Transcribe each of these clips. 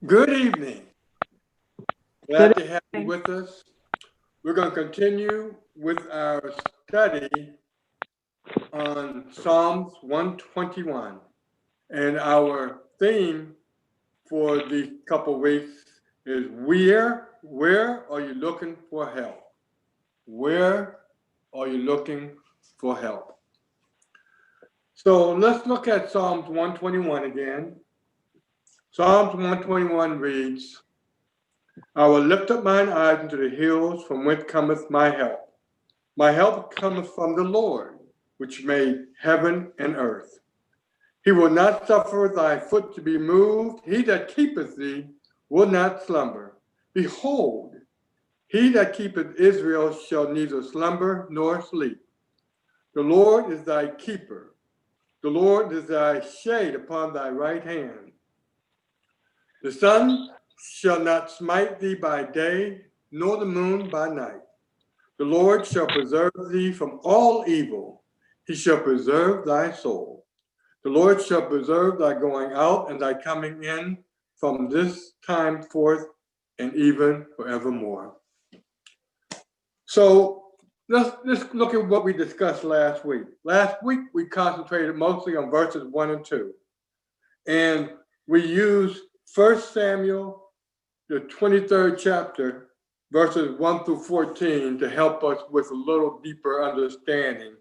Good evening. Good Glad to have you evening. with us. We're going to continue with our study on Psalms 121. And our theme for the couple weeks is where are you looking for help? Where are you looking for help? So let's look at Psalms 121 again. Psalms 121 reads, I will lift up mine eyes into the hills, from whence cometh my help. My help cometh from the Lord, which made heaven and earth. He will not suffer thy foot to be moved. He that keepeth thee will not slumber. Behold, he that keepeth Israel shall neither slumber nor sleep. The Lord is thy keeper. The Lord is thy shade upon thy right hand. The sun shall not smite thee by day, nor the moon by night. The Lord shall preserve thee from all evil. He shall preserve thy soul. The Lord shall preserve thy going out and thy coming in from this time forth and even forevermore. So let's look at what we discussed last week. Last week, we concentrated mostly on verses 1 and 2. And we used 1 Samuel, the 23rd chapter, verses 1 through 14, to help us with a little deeper understanding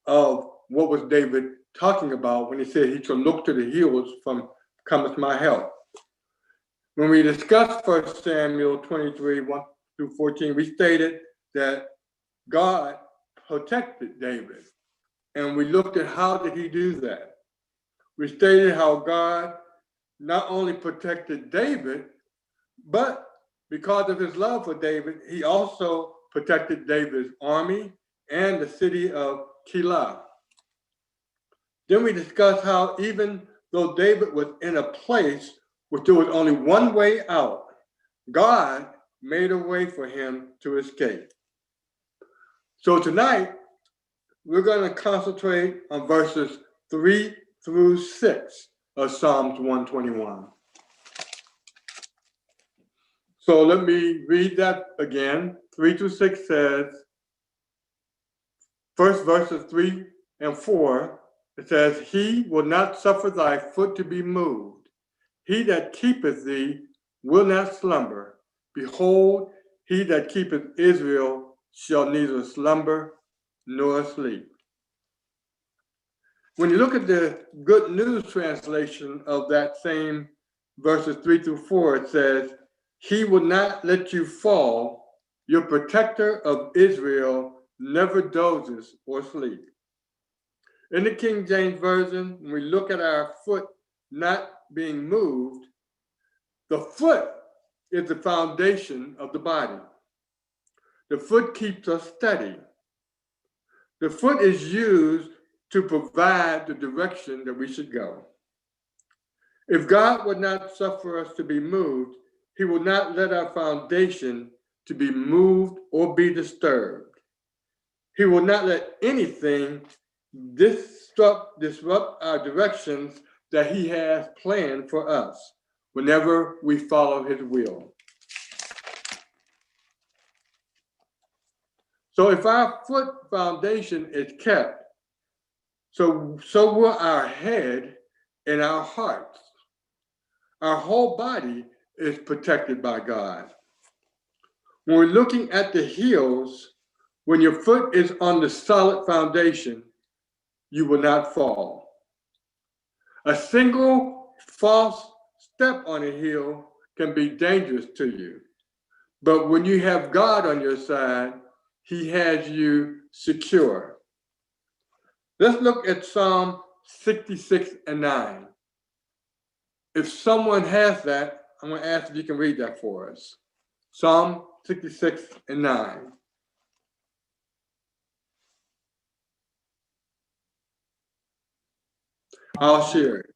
of what was David talking about when he said he shall look to the hills from cometh my help. When we discussed 1 Samuel 23, 1 through 14, we stated that God protected David. And we looked at how did he do that. We stated how God not only protected David, but because of his love for David, he also protected David's army and the city of Keilah. Then we discussed how even though David was in a place where there was only one way out, God made a way for him to escape. So tonight, we're going to concentrate on verses 3 through 6 of Psalms 121. So let me read that again. 3 through 6 says, first verses 3 and 4, it says, He will not suffer thy foot to be moved. He that keepeth thee will not slumber. Behold, he that keepeth Israel shall neither slumber nor sleep. When you look at the Good News translation of that same verses 3 through 4, it says, He will not let you fall. Your protector of Israel never dozes or sleeps. In the King James Version, when we look at our foot not being moved, the foot is the foundation of the body. The foot keeps us steady. The foot is used to provide the direction that we should go. If God would not suffer us to be moved, he will not let our foundation to be moved or be disturbed. He will not let anything disrupt our directions that he has planned for us whenever we follow his will. So if our foot foundation is kept, so will our head and our hearts. Our whole body is protected by God. When we're looking at the hills, when your foot is on the solid foundation, you will not fall. A single false step on a hill can be dangerous to you. But when you have God on your side, he has you secure. Let's look at Psalm 66 and 9. If someone has that, I'm going to ask if you can read that for us. Psalm 66 and 9. I'll share it.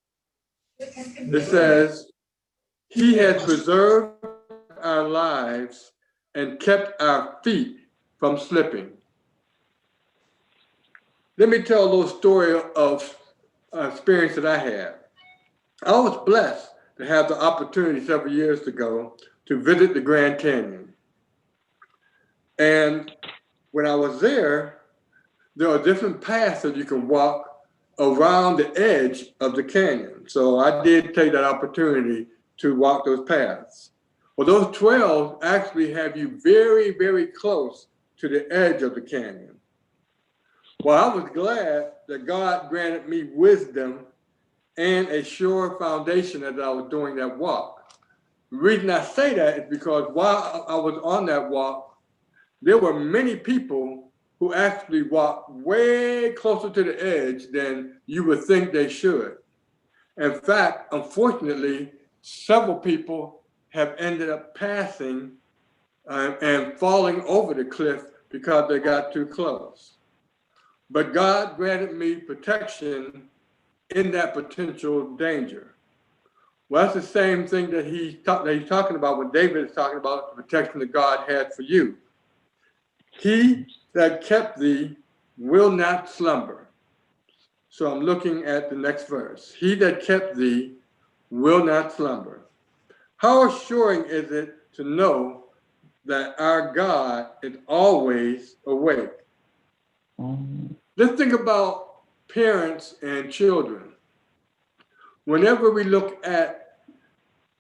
It says, He has preserved our lives and kept our feet from slipping. Let me tell a little story of an experience that I had. I was blessed to have the opportunity several years ago to visit the Grand Canyon. And when I was there are different paths that you can walk around the edge of the canyon. So I did take that opportunity to walk those paths. Well, those trails actually have you very, very close to the edge of the canyon. Well, I was glad that God granted me wisdom and a sure foundation as I was doing that walk. The reason I say that is because while I was on that walk, there were many people who actually walked way closer to the edge than you would think they should. In fact, unfortunately, several people have ended up passing and falling over the cliff because they got too close. But God granted me protection in that potential danger. Well, that's the same thing that he's talking about when David is talking about the protection that God had for you. He that kept thee will not slumber. So I'm looking at the next verse. He that kept thee will not slumber. How assuring is it to know that our God is always awake? Let's think about parents and children. Whenever we look at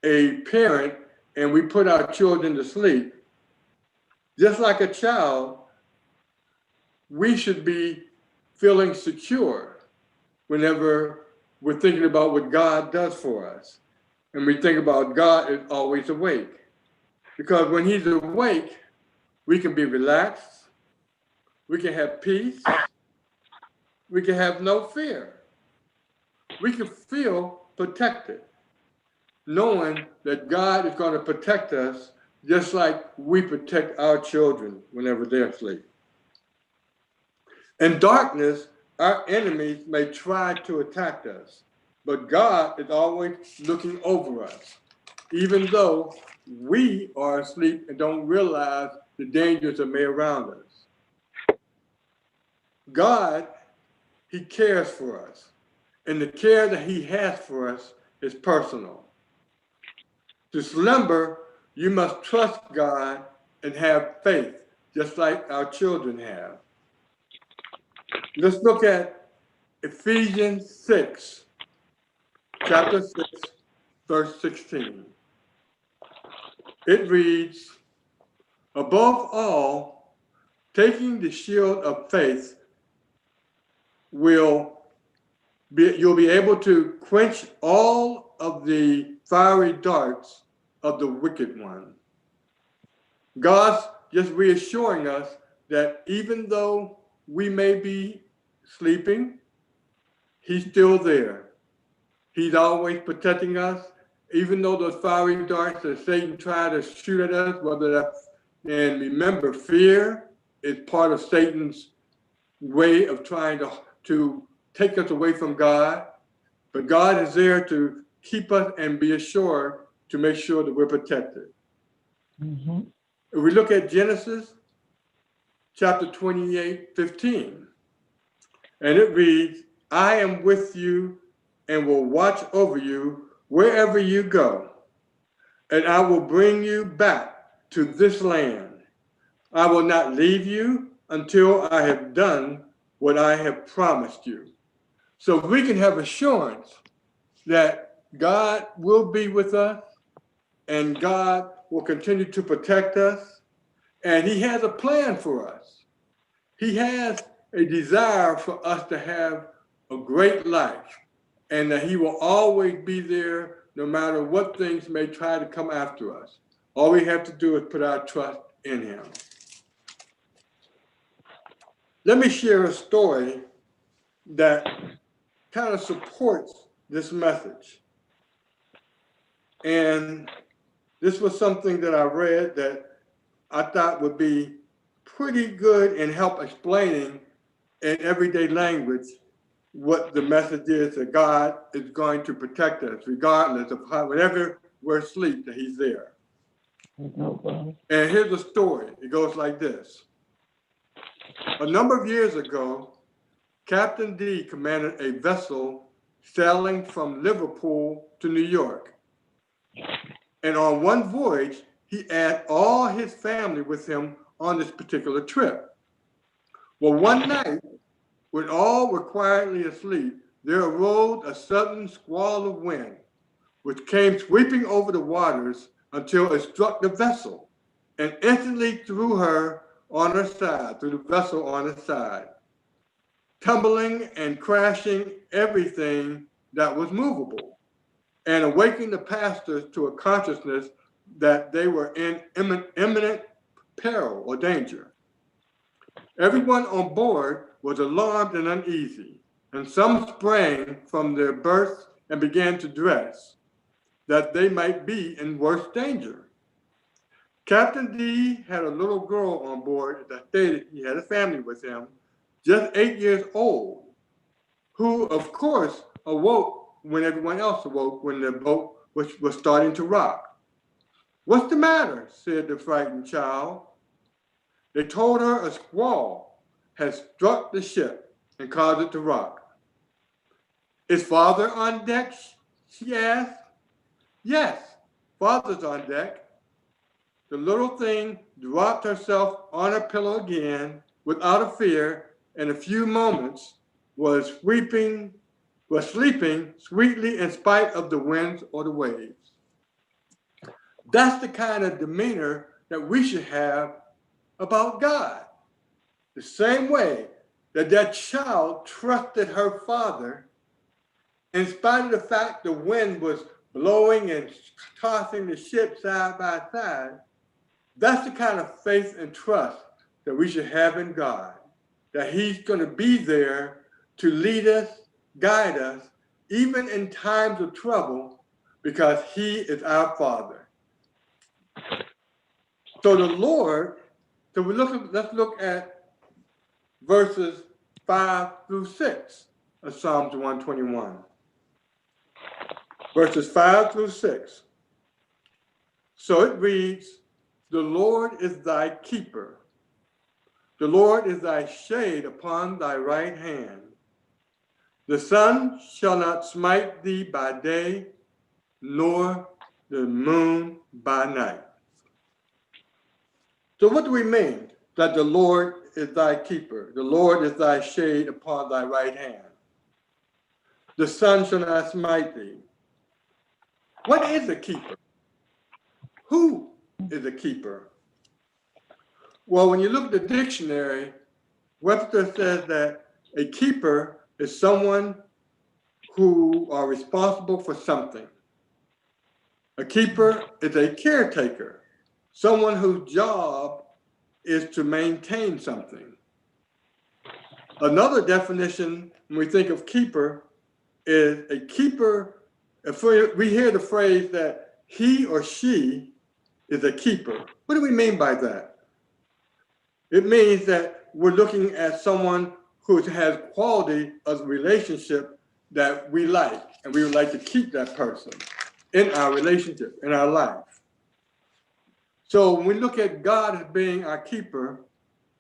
a parent and we put our children to sleep, just like a child, we should be feeling secure whenever we're thinking about what God does for us. And we think about God is always awake. Because when he's awake, we can be relaxed, we can have peace, we can have no fear. We can feel protected, knowing that God is going to protect us just like we protect our children whenever they're asleep. In darkness, our enemies may try to attack us, but God is always looking over us, even though we are asleep and don't realize the dangers that may around us. God, he cares for us, and the care that he has for us is personal. To slumber, you must trust God and have faith, just like our children have. Let's look at Ephesians 6, chapter 6, verse 16. It reads, above all, taking the shield of faith, you'll be able to quench all of the fiery darts of the wicked one. God's just reassuring us that even though we may be sleeping, he's still there. He's always protecting us, even though those fiery darts that Satan tried to shoot at us, whether that's, and remember, fear is part of Satan's way of trying to take us away from God. But God is there to keep us and be assured to make sure that we're protected. Mm-hmm. If we look at Genesis chapter 28:15, and it reads, I am with you and will watch over you wherever you go, and I will bring you back to this land. I will not leave you until I have done what I have promised you. So we can have assurance that God will be with us and God will continue to protect us, and he has a plan for us. He has a desire for us to have a great life, and that he will always be there no matter what things may try to come after us. All we have to do is put our trust in him. Let me share a story that kind of supports this message. And this was something that I read that I thought would be pretty good and help explaining in everyday language what the message is that God is going to protect us, regardless of how, whenever we're asleep, that he's there. And here's a story. It goes like this. A number of years ago, Captain D commanded a vessel sailing from Liverpool to New York. And on one voyage, he had all his family with him on this particular trip. Well, one night, when all were quietly asleep, there arose a sudden squall of wind, which came sweeping over the waters until it struck the vessel and instantly threw her on her side, threw the vessel on its side, tumbling and crashing everything that was movable, and awaking the pastors to a consciousness that they were in imminent peril or danger. Everyone on board was alarmed and uneasy, and some sprang from their berths and began to dress, that they might be in worse danger. Captain D had a little girl on board that stated he had a family with him, just 8 years old, who, of course, awoke when everyone else awoke when the boat was starting to rock. "What's the matter?" said the frightened child. They told her a squall had struck the ship and caused it to rock. "Is father on deck?" she asked. "Yes, father's on deck." The little thing dropped herself on her pillow again without a fear. In a few moments was sleeping sweetly in spite of the winds or the waves. That's the kind of demeanor that we should have about God. The same way that that child trusted her father, in spite of the fact the wind was blowing and tossing the ship side by side. That's the kind of faith and trust that we should have in God, that he's going to be there to lead us, guide us, even in times of trouble, because he is our Father. So the Lord, let's look at verses 5 through 6 of Psalms 121. Verses 5 through 6. So it reads, "The Lord is thy keeper. The Lord is thy shade upon thy right hand. The sun shall not smite thee by day, nor the moon by night." So what do we mean that the Lord is thy keeper? The Lord is thy shade upon thy right hand. The sun shall not smite thee. What is a keeper? Who is a keeper? Well, when you look at the dictionary, Webster says that a keeper is someone who are responsible for something. A keeper is a caretaker, someone whose job is to maintain something. Another definition, when we think of keeper, is a keeper. If we hear the phrase that he or she is a keeper, what do we mean by that? It means that we're looking at someone who has quality of relationship that we like, and we would like to keep that person in our relationship, in our life. So when we look at God as being our keeper,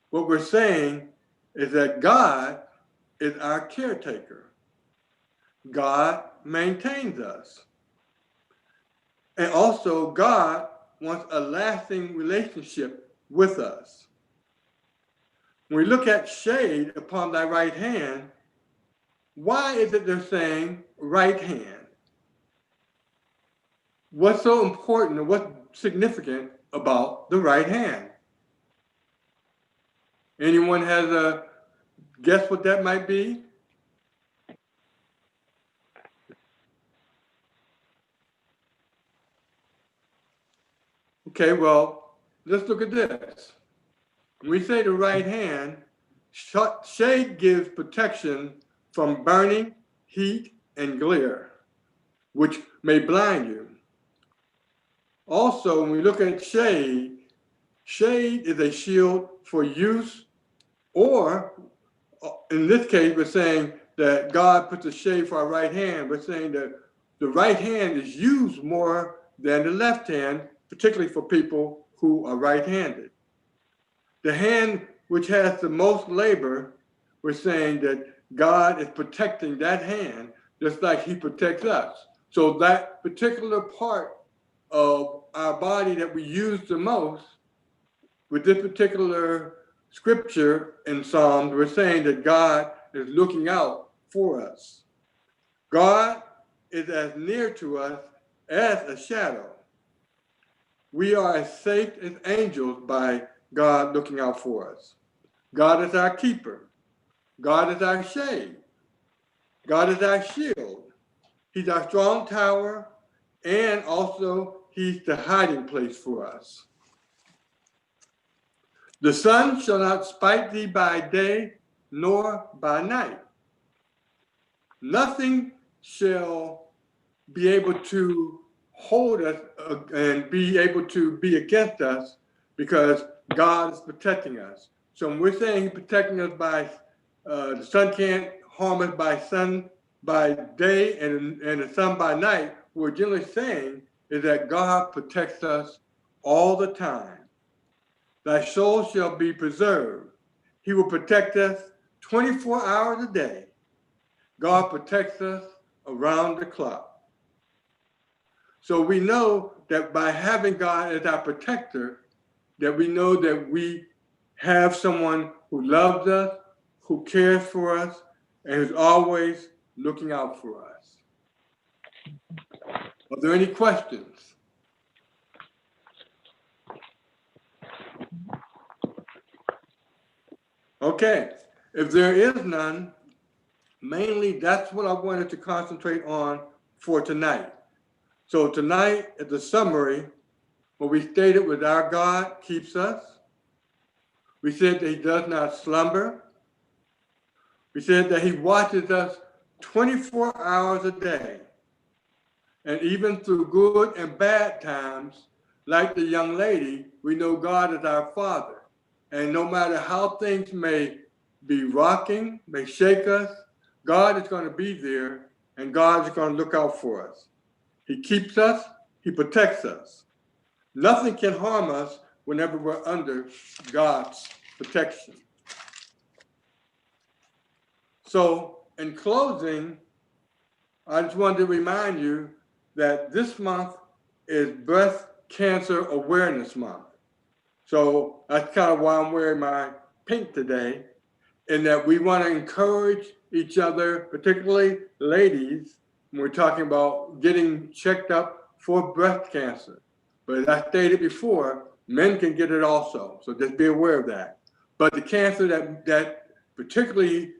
what we're saying is that God is our caretaker. God maintains us. And also God wants a lasting relationship with us. When we look at shade upon thy right hand, why is it they're saying right hand? What's so important or what's significant about the right hand? Anyone has a guess what that might be? Okay, well, let's look at this. When we say the right hand, shade gives protection from burning, heat, and glare, which may blind you. Also, when we look at shade, shade is a shield for use, or in this case, we're saying that God puts a shade for our right hand. We're saying that the right hand is used more than the left hand, particularly for people who are right-handed. The hand which has the most labor, we're saying that God is protecting that hand just like he protects us. So that particular part of our body that we use the most, with this particular scripture in Psalms, we're saying that God is looking out for us. God is as near to us as a shadow. We are as safe as angels by God looking out for us. God is our keeper. God is our shade. God is our shield. He's our strong tower, and also he's the hiding place for us. The sun shall not smite thee by day, nor by night. Nothing shall be able to hold us and be able to be against us, because God is protecting us. So when we're saying he's protecting us by the sun can't harm us by day and the sun by night, what we're generally saying is that God protects us all the time. Thy soul shall be preserved. He will protect us 24 hours a day. God protects us around the clock. So we know that by having God as our protector, that we know that we have someone who loves us, who cares for us, and who's always looking out for us. Are there any questions? Okay, if there is none, mainly that's what I wanted to concentrate on for tonight. So tonight, at the summary, what we stated was our God keeps us. We said that he does not slumber. We said that he watches us 24 hours a day. And even through good and bad times, like the young lady, we know God is our Father. And no matter how things may be rocking, may shake us, God is going to be there, and God is going to look out for us. He keeps us, he protects us. Nothing can harm us whenever we're under God's protection. So in closing, I just wanted to remind you that this month is Breast Cancer Awareness Month. So that's kind of why I'm wearing my pink today, in that we want to encourage each other, particularly ladies, when we're talking about getting checked up for breast cancer. But as I stated before, men can get it also, so just be aware of that. But the cancer that particularly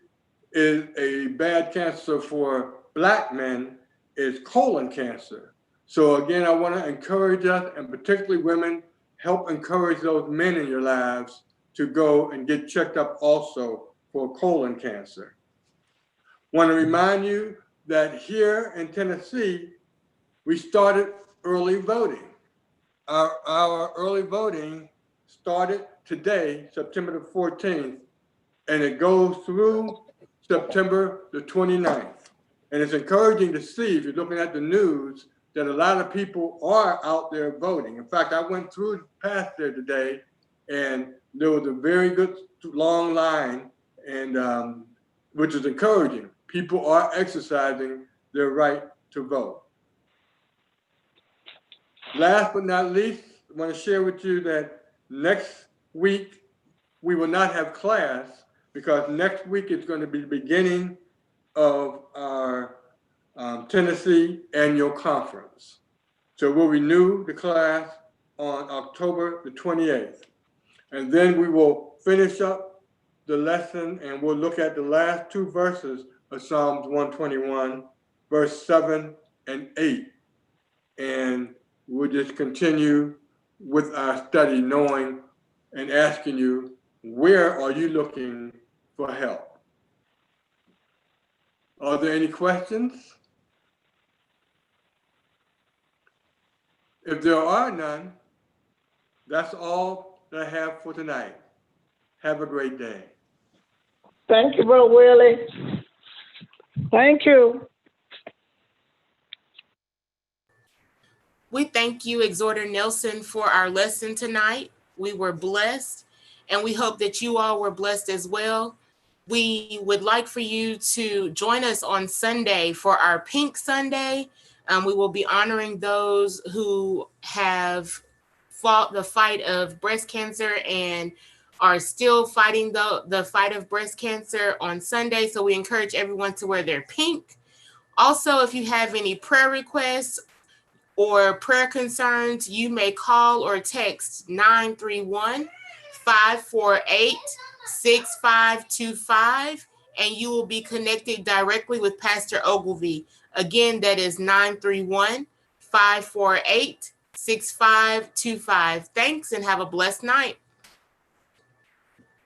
is a bad cancer for Black men is colon cancer. So again, I want to encourage us, and particularly women, help encourage those men in your lives to go and get checked up also for colon cancer. Want to remind you that here in Tennessee, we started early voting. Our early voting started today, September the 14th, and it goes through September the 29th. And it's encouraging to see, if you're looking at the news, that a lot of people are out there voting. In fact, I went through past there today, and there was a very good long line, and which is encouraging. People are exercising their right to vote. Last but not least, I want to share with you that next week we will not have class, because next week is going to be the beginning of our Tennessee annual conference. So we'll renew the class on October the 28th. And then we will finish up the lesson, and we'll look at the last two verses of Psalms 121, verse 7 and 8. And we'll just continue with our study, knowing and asking you, where are you looking for help? Are there any questions? If there are none, that's all that I have for tonight. Have a great day. Thank you, Brother Willie. Thank you. We thank you, Exhorter Nelson, for our lesson tonight. We were blessed, and we hope that you all were blessed as well. We would like for you to join us on Sunday for our Pink Sunday. We will be honoring those who have fought the fight of breast cancer and are still fighting the fight of breast cancer on Sunday. So we encourage everyone to wear their pink. Also, if you have any prayer requests or prayer concerns, you may call or text 931-548-6525, and you will be connected directly with Pastor Ogilvy. Again, that is 931-548-6525. Thanks, and have a blessed night.